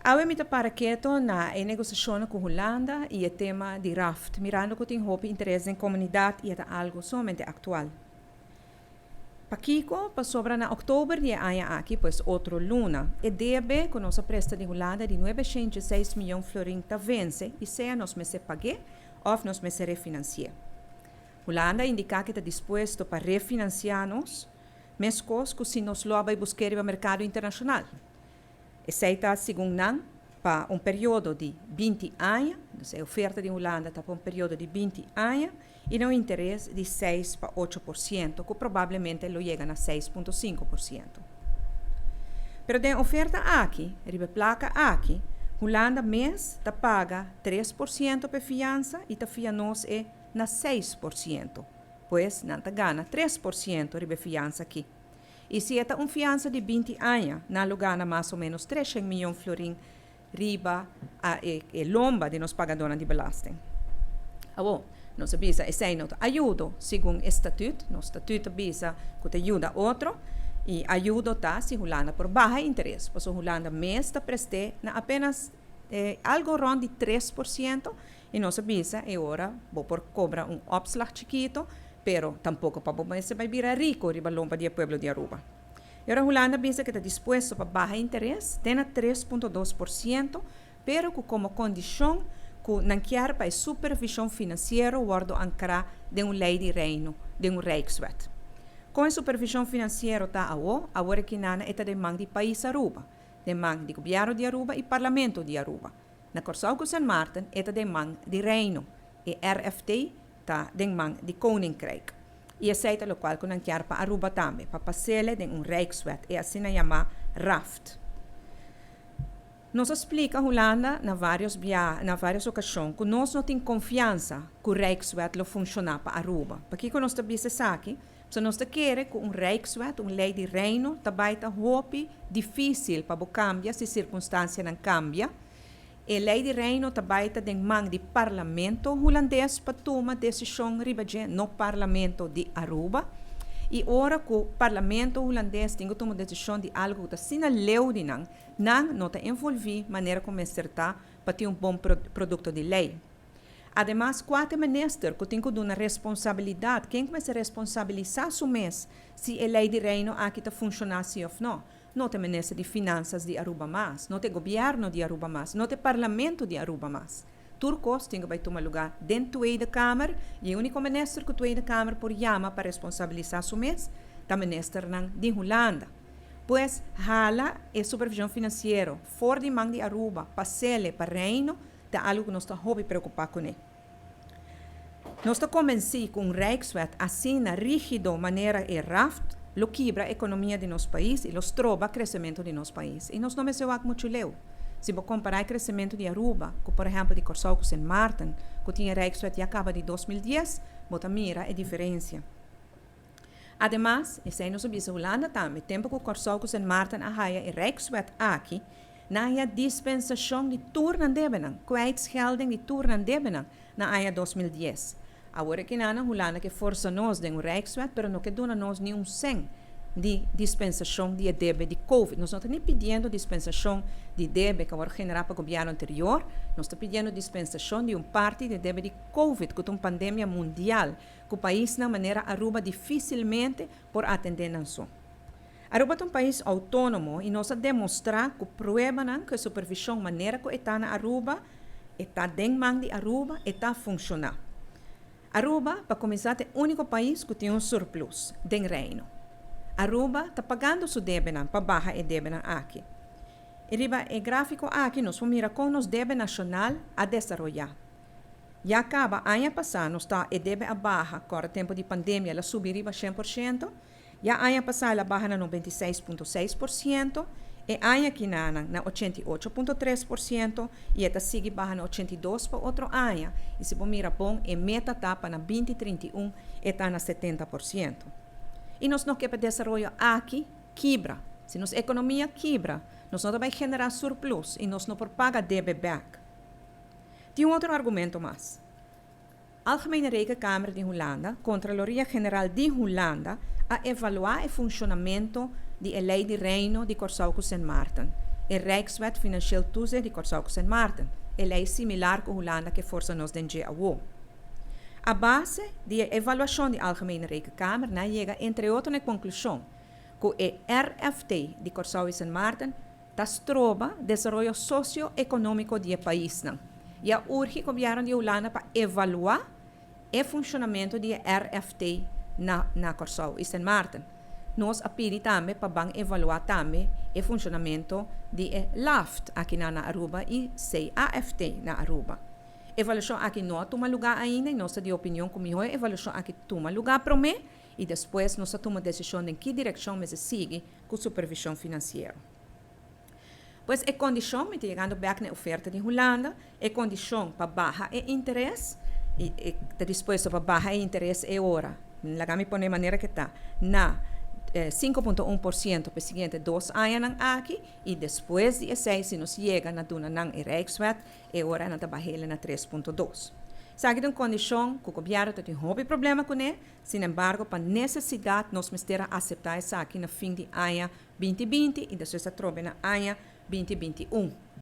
Avem para quieto na negociação com Holanda e o tema de raft, mirando que tem hope interesse em comunidade e é algo somente atual. Pakiko, para sobra na outubro de ano aqui, pois outro luna, e deve com nossa presta de Holanda de 906 milhões florin ta vence e seja nos meses pague ou nos meses refinanciar. Holanda indica que está disposto para refinanciar-nos, mesmo que se nos loba e buscar o mercado internacional. Aceita, segundo NAN, para período de 20 anos, a oferta de Holanda está para período de 20 anos, e no interesse de 6 para 8%, que provavelmente lo chega a 6,5%. Pero a oferta aqui, a placa aqui, Holanda mês está paga 3% para fiança e está fianos é na 6%, pois não está ganha 3% de fiança aqui. E se é fiança de 20 anos, na lugar na mais ou menos 300 milhões de florin riba a lomba de nos pagadores de belasting. Nós bisa esse não ajuda, segundo o estatuto, no estatuto bisa que te ajuda outro, e ajuda tá se Holanda por baixo interesse, pois Holanda mês está preste na apenas algo rond de 3%, e nós bisa e ora vou por cobrar opslag chiquito, pero tampoco para você se vai virar rico riba lomba do pueblo de Aruba. E ora Holanda bisa que está disposto para baixo interesse, tem 3,2%, pero que como condição que não quer para a supervisão financeira guardo ancora de lei de reino, de Rijkswet. Com a supervisão financeira está agora que nana é demanda de país Aruba, demanda de governo de Aruba e parlamento de Aruba. Na Corsauco San Martin é demanda de reino, e RFT está demanda de Koninkrijk. E aceita o qual que não quer para Aruba também, para passar de Rijkswet, e assim se chama RAFT. Nos explica Holanda na várias ocasiões que nós não temos confiança que o Rijkswet funciona para Aruba. Porque nós estamos aqui, se nós queremos que Rijkswet, lei de reino, também é difícil para cambiar se a circunstância não cambia. E a lei de reino também está em mão do parlamento holandês para tomar decisão no parlamento de Aruba. E ora que o parlamento holandês tem que tomar decisão de algo que está leu de não está envolvido maneira como acertar para ter bom produto de lei. Ademais, quatro ministros que tem que dar uma responsabilidade, quem começa a responsabilizar o mês se a lei de reino aqui está funcionando ou não. Não tem ministro de finanças de Aruba mais, não tem governo de Aruba mais, não tem parlamento de Aruba mais. Turcos tem que tomar lugar dentro da Câmara e o único ministro que da Câmara por chama para responsabilizar o mês é o ministro de Holanda. Pois, hala a supervisão financeira fora de mão de Aruba, passele para o reino, é algo que nós estamos preocupados com ele. Nós estamos convencidos que Rijkswet assim na rígido maneira e raft, lo quebra a economia de nosso país e los trova o crescimento de nosso país. E nós não pensamos muito leu. Se você comparar o crescimento de Aruba, com, por exemplo, de Corsauco San Martin, que tinha Rijkswet e acaba de 2010, você mira a diferença. Ademais, e se nós vimos Holanda também, tempo que Corsauco San Martin ahaia e Rijkswet aqui, na dispensação de turnan-debenan, kwijtschelding de turnan-debenan na área 2010. Agora que na Holanda que força nós de Rijkswet, pero não que dona nós nenhum sem de dispensação de débito de Covid. Nós não estamos pedindo dispensação de débito que agora generar para o governo anterior, nós estamos pedindo dispensação de parte de débito de Covid, que é uma pandemia mundial, que o país na maneira Aruba dificilmente por atender não só. Aruba é um país autônomo e nós demonstrar que prueba que a supervisão maneira que está na Aruba, está dentro de Aruba, está funcionando. Aruba, para começar, é o único país que tem surplus dentro do reino. Aruba está pagando seu débito para baixar o débito aqui. E riba o gráfico aqui, nós vamos mirar como nos débito nacional a desenvolver. Já acaba, ano passado, nós está o débito a baixa, agora tempo de pandemia, ela subiu riba 100%. Já ano passado, ela baixa na 96,6%. E ano que na 88,3%. E esta sigue baixa na 82% para outro ano. E se você mirar bom, a meta está na 2031 e está na 70%. E nós não queremos desenvolver aqui, quebra. Se nossa economia quebra, nós não vamos generar surplus e nós não podemos pagar débito back. Tem outro argumento mais. Algemene Rekenkamer de Holanda, Contraloria General de Holanda, a evaluar o funcionamento da lei de reino de Corsauco San Martin. e Rijkswet Financieel Toezicht de Corsauco Sint Maarten. E lei similar com Holanda que força nos den GAO. A base de avaliação da Algemene Rekenkamer chega, entre outras, na conclusão que o RFT de Corsauco Sint Maarten trova desenvolvimento socio-econômico do país. E a urge o governo de Holanda para evaluar o funcionamento do RFT na Corsauco Sint Maarten. Nós pedimos também para evaluar também o funcionamento de LAFT aqui na Aruba e CAFT na Aruba. Avaliação aqui não toma lugar ainda, e nossa de opinião como a avaliação aqui toma lugar para mim, e depois nós tomamos decisão em que direção se segue com supervisão financeira. Pois a condição, me chegando back na oferta de Holanda, a condição para baixar o interesse, e depois para baixar o interesse é hora, lá me põe de maneira que está, na 5,1% para os seguintes 2 anos aqui, e depois de 6, se nos chega na duna ng Rijkswet, é hora na tabahela na 3,2%. Sabe de uma condição que o governo tem um problema com ele, sin embargo, para necessidade, nós precisamos aceitar isso aqui no fim de ano 2020 e depois se troca na ano 2021.